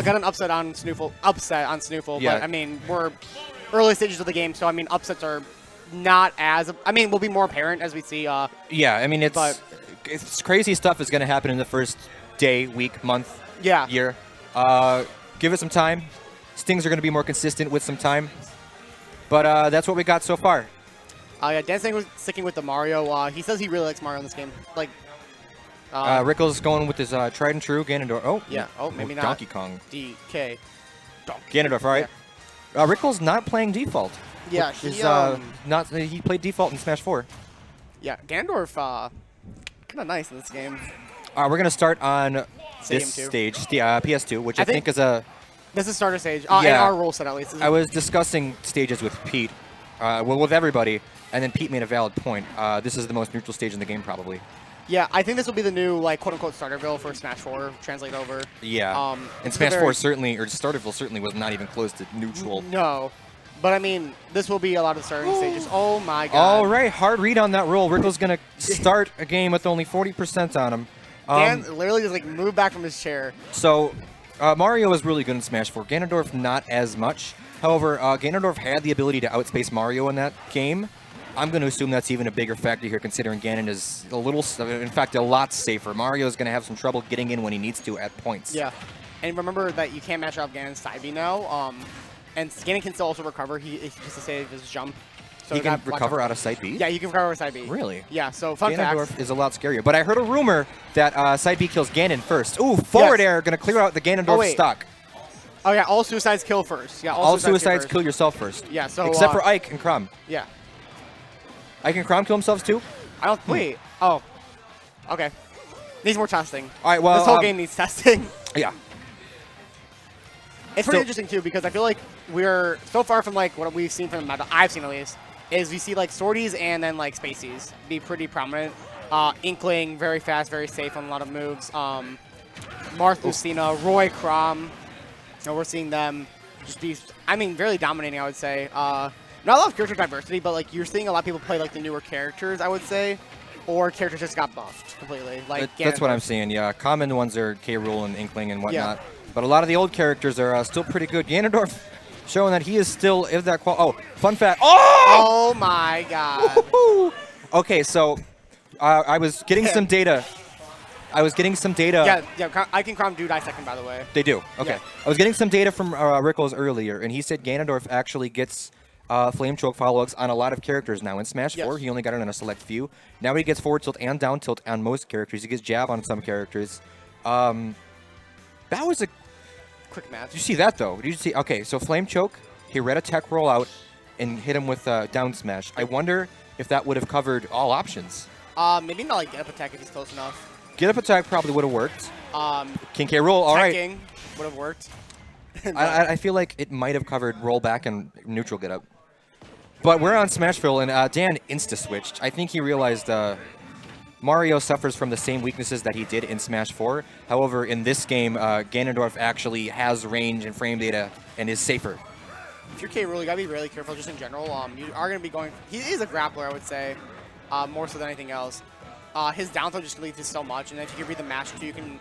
got an upset on Snoofle, Yeah. but I mean, we're early stages of the game, so I mean, upsets are not as, I mean, will be more apparent as we see. Yeah, I mean, it's crazy stuff is going to happen in the first day, week, month, year. Give it some time. Stings are going to be more consistent with some time. But that's what we got so far. Yeah, Dancing was sticking with the Mario. He says he really likes Mario in this game. Like, Rickles going with his tried and true Ganondorf. Oh, yeah. Oh, maybe not. Donkey Kong. DK. Ganondorf, all right. Yeah. Rickles not playing default. Yeah, he played default in Smash 4. Yeah, Ganondorf, kind of nice in this game. We're going to start on Stadium this 2. stage, the PS2, which I think is a... This is starter stage. In our rule set, at least. I was discussing stages with Pete, well, with everybody, and then Pete made a valid point. This is the most neutral stage in the game, probably. Yeah, I think this will be the new, like, quote-unquote Starterville for Smash 4, translate over. Yeah, and Smash 4 certainly, or Starterville certainly was not even close to neutral. No, but I mean, this will be a lot of the starting stages. Oh my god. All right, hard read on that roll. Rickles going to start a game with only 40% on him. Dan literally just, like, moved back from his chair. So, Mario is really good in Smash 4. Ganondorf, not as much. However, Ganondorf had the ability to outspace Mario in that game. I'm going to assume that's even a bigger factor here, considering Ganon is in fact, a lot safer. Mario is going to have some trouble getting in when he needs to at points. Yeah, and remember that you can't match up Ganon's side B now, and Ganon can still also recover. He just to save his jump. So he can recover out of side B? Yeah, you can recover out of side B. Really? Yeah, so fun Ganondorf fact. is a lot scarier. But I heard a rumor that side B kills Ganon first. Ooh, forward air, going to clear out the Ganondorf stock. Oh yeah, all suicides kill first. Yeah, all suicides kill yourself first. Yeah, so except for Ike and Crom. Yeah. Ike and Crom kill themselves too? I don't. Wait. Oh. Okay. Needs more testing. All right. Well, this whole game needs testing. Yeah. It's pretty interesting too because I feel like we're so far from like what we've seen from the meta. I've seen at least is we see like swordies and then like spaceys be pretty prominent. Inkling very fast, very safe on a lot of moves. Marth, Lucina, Roy, Crom. You know, we're seeing them just be, I mean, very dominating, I would say. Not a lot of character diversity, but like you're seeing a lot of people play like the newer characters, I would say, or characters just got buffed completely. Like that's what I'm seeing. Yeah, common ones are K. Rool and Inkling and whatnot, but a lot of the old characters are still pretty good. Ganondorf showing that he is still that Oh, fun fact! Oh my God! Okay, so I was getting some data. Yeah, I can Crom do dissecting, by the way. They do. Okay. Yeah. I was getting some data from Rickles earlier, and he said Ganondorf actually gets Flame Choke follow-ups on a lot of characters now. In Smash 4, he only got it on a select few. Now he gets forward tilt and down tilt on most characters. He gets jab on some characters. That was a quick match. Did you see that, though? Did you see? Okay, so Flame Choke, he read a tech roll out and hit him with down smash. I wonder if that would have covered all options. Maybe not like get up attack if he's close enough. Get up attack probably would have worked. King K. Roll, all right. Would have worked. I feel like it might have covered roll back and neutral get up. But we're on Smashville, and Dan insta-switched. I think he realized Mario suffers from the same weaknesses that he did in Smash 4. However, in this game, Ganondorf actually has range and frame data and is safer. If you're K. Rool, you gotta be really careful just in general. You are gonna be going. He is a grappler, I would say, more so than anything else. His down throw just leads to so much, and if you can read the mash too, you can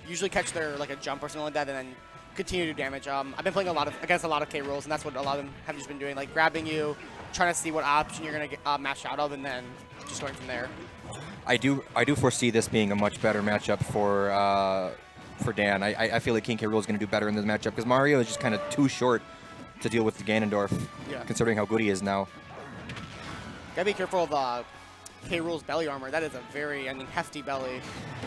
usually catch their like a jump or something like that, and then continue to do damage. I've been playing against a lot of K. Rools, and that's what a lot of them have just been doing, like grabbing you, trying to see what option you're gonna get mash out of, and then just going from there. I do foresee this being a much better matchup for Dan. I feel like King K. Rool is going to do better in this matchup because Mario is just kind of too short to deal with the Ganondorf, considering how good he is now. Gotta be careful of K. Rool's belly armor. That is a very, hefty belly.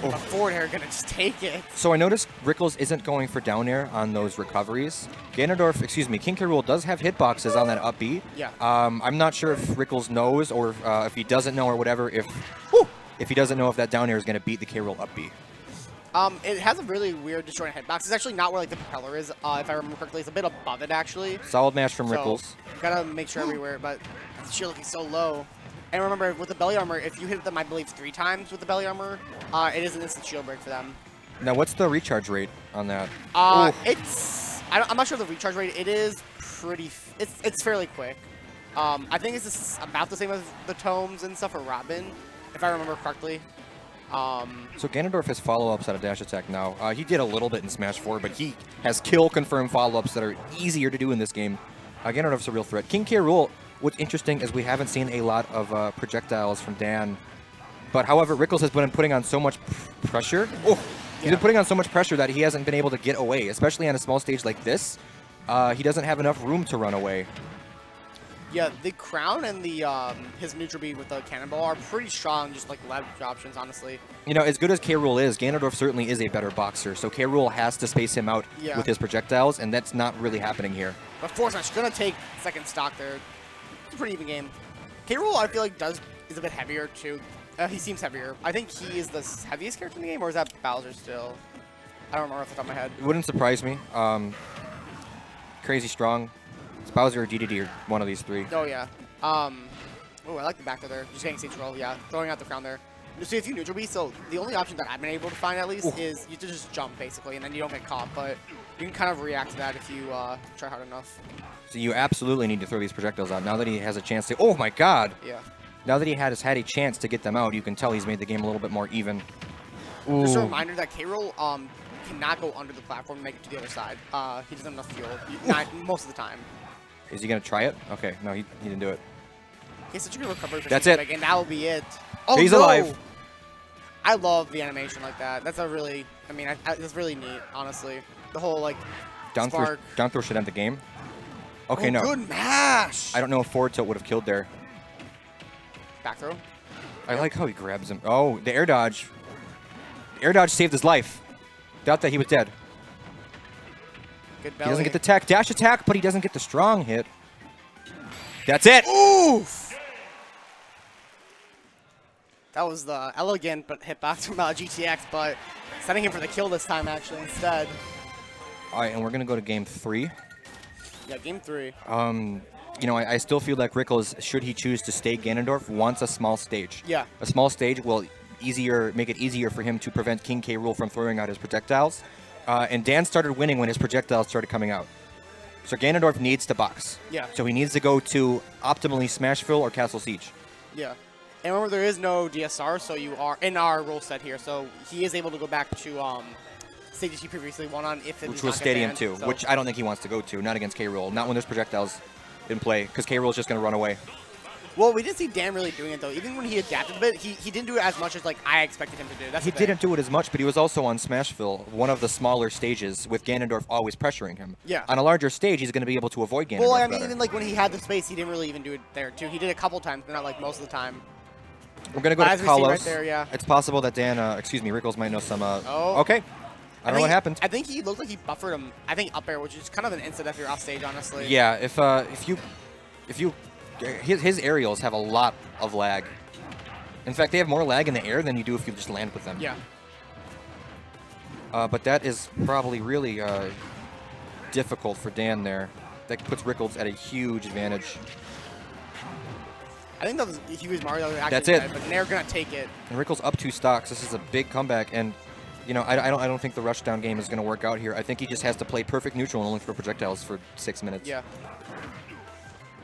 Oh. But forward air gonna just take it. So I noticed Rickles isn't going for down air on those recoveries. Ganondorf, excuse me, King K. Rool does have hitboxes on that up B. Yeah. I'm not sure if Rickles knows or if he doesn't know or whatever. If he doesn't know if that down air is going to beat the K. Rool up B. It has a really weird disjointed hitbox. It's actually not where like the propeller is. If I remember correctly, it's a bit above it actually. Solid mash from Rickles. Gotta make sure everywhere, but the shield looking so low. And remember, with the belly armor, if you hit them, I believe 3 times with the belly armor, it is an instant shield break for them. Now, what's the recharge rate on that? I'm not sure the recharge rate. It is pretty. It's fairly quick. I think it's about the same as the tomes and stuff for Robin, if I remember correctly. So Ganondorf has follow-ups out of dash attack now. He did a little bit in Smash 4, but he has kill-confirmed follow-ups that are easier to do in this game. Ganondorf's a real threat. King K. Rool, what's interesting is we haven't seen a lot of projectiles from Dan. But however, Rickles has been putting on so much pressure. Oh, he's been putting on so much pressure that he hasn't been able to get away, especially on a small stage like this. He doesn't have enough room to run away. Yeah, the crown and the his neutral beat with the cannonball are pretty strong, just like leverage options, honestly. You know, as good as K. Rool is, Ganondorf certainly is a better boxer, so K. Rool has to space him out with his projectiles, and that's not really happening here. But Force Smash gonna take second stock there. It's a pretty even game. K. Rool, I feel like is a bit heavier too. He seems heavier. I think he is the heaviest character in the game, or is that Bowser still? I don't remember off the top of my head. It wouldn't surprise me. Crazy strong. It's Bowser or DDD or one of these three. Oh, yeah. Oh, I like the back there. Just getting stage roll, yeah. Throwing out the crown there. You see a few neutral beats, so the only option that I've been able to find at least is you just jump, basically, and then you don't get caught. But you can kind of react to that if you try hard enough. So you absolutely need to throw these projectiles out. Now that he has a chance to... Oh, my God! Yeah. Now that he has had a chance to get them out, you can tell he's made the game a little bit more even. Ooh. Just a reminder that K-Rool cannot go under the platform and make it to the other side. He doesn't have enough fuel, most of the time. Is he going to try it? Okay, no, he didn't do it. Okay, such a good recovery for That's it. And that will be it. Oh, he's alive. I love the animation like that. That's a really, I mean, that's really neat, honestly. The whole, like, down throw should end the game. Okay, no. Good mash! I don't know if forward tilt would have killed there. Back throw. I like how he grabs him. Oh, the air dodge. The air dodge saved his life. Doubt that he was dead. Good He belly. doesn't get the tech dash attack, but he doesn't get the strong hit. That's it. Oof! That was the elegant but hitbox from GTX, but setting him for the kill this time, actually, instead. All right, and we're going to go to game 3. Yeah, game 3. You know, I still feel like Rickles, should he choose to stay Ganondorf, wants a small stage. Yeah. A small stage will make it easier for him to prevent King K. Rool from throwing out his projectiles. And Dan started winning when his projectiles started coming out. So Ganondorf needs to box. Yeah. So he needs to go to optimally Smashville or Castle Siege. Yeah. And remember, there is no DSR, so you are in our rule set here. So he is able to go back to stages he previously won on if it which was Stadium 2, so. Which I don't think he wants to go to. Not against K. Rool. Not when there's projectiles in play, because K. Rool is just going to run away. Well, we didn't see Dan really doing it, though. Even when he adapted a bit, he didn't do it as much as like I expected him to do. That's he didn't do it as much, but he was also on Smashville, one of the smaller stages, with Ganondorf always pressuring him. Yeah. On a larger stage, he's going to be able to avoid Ganondorf. Well, I mean, better. even like when he had the space, he didn't really even do it there, too. He did it a couple times, but not like most of the time. We're going to go to Kalos. Right there, yeah. It's possible that Dan, Rickles might know some... Oh. Okay. I don't know what happened. I think he looked like he buffered him, I think, up air, which is kind of an instant if you're off stage, honestly. Yeah, if you his aerials have a lot of lag. In fact, they have more lag in the air than you do if you just land with them. Yeah. But that is probably really difficult for Dan there. That puts Rickles at a huge advantage. I think that was he was Mario. That's it. But they're gonna take it. And Rickles up 2 stocks. This is a big comeback, and you know I don't think the rushdown game is gonna work out here. I think he just has to play perfect neutral and only throw projectiles for 6 minutes. Yeah.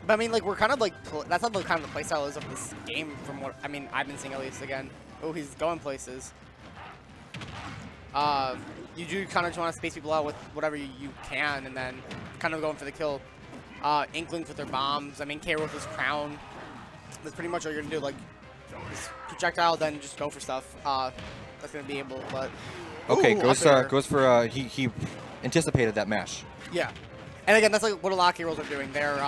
But I mean, like, we're kind of like, that's not the kind of the playstyle is of this game from what, I mean, I've been seeing at least again. Oh, he's going places. You do kind of just want to space people out with whatever you can and then kind of going for the kill. Inklings with their bombs. I mean, K. with his crown. That's pretty much all you're going to do. Like, this projectile, then just go for stuff. That's going to be able, but... Okay, ooh, goes for, he anticipated that mash. Yeah. And again, that's like what a lot of K. Rolls are doing. They're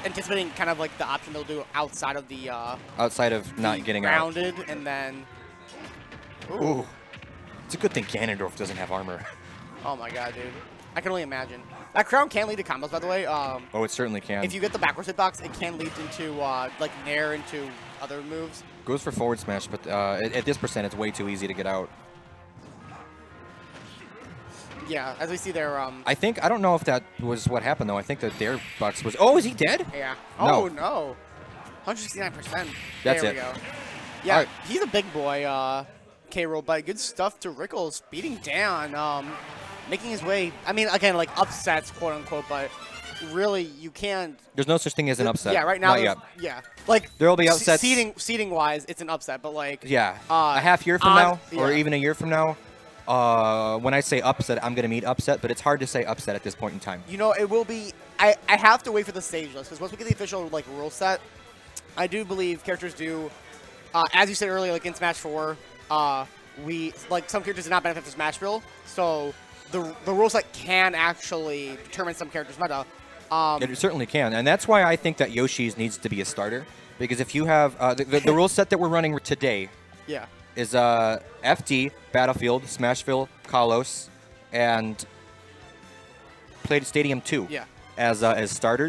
anticipating kind of like the option they'll do outside of the outside of not getting grounded, and then ooh. It's a good thing Ganondorf doesn't have armor. Oh my god, dude! I can only imagine. That crown can lead to combos, by the way. Oh, it certainly can. If you get the backwards hitbox, it can lead into like nair into other moves. Goes for forward smash, but at this percent, it's way too easy to get out. Yeah, as we see there. I don't know if that was what happened, though. I think that their box was... Oh, is he dead? Yeah. No. Oh, no. 169%. That's there it. we go. Yeah, right. He's a big boy, K-Rool, but good stuff to Rickles, beating down, making his way... I mean, again, like, upsets, quote-unquote, but really you can't. There's no such thing as an upset. Yeah, right now. Not yet. Yeah, like there will be upsets. Seating wise, it's an upset, but like. Yeah. A half year from now, or yeah. even a year from now, when I say upset, I'm gonna mean upset, but it's hard to say upset at this point in time. You know, it will be. I have to wait for the stage list because once we get the official like rule set, I do believe characters do, as you said earlier, like in Smash 4, we like some characters did not benefit from Smash Bill, so the rule set can actually determine some characters' meta. It certainly can, and that's why I think that Yoshi's needs to be a starter, because if you have the rule set that we're running today, yeah, is FD, Battlefield, Smashville, Kalos, and Played Stadium 2 yeah. as starters.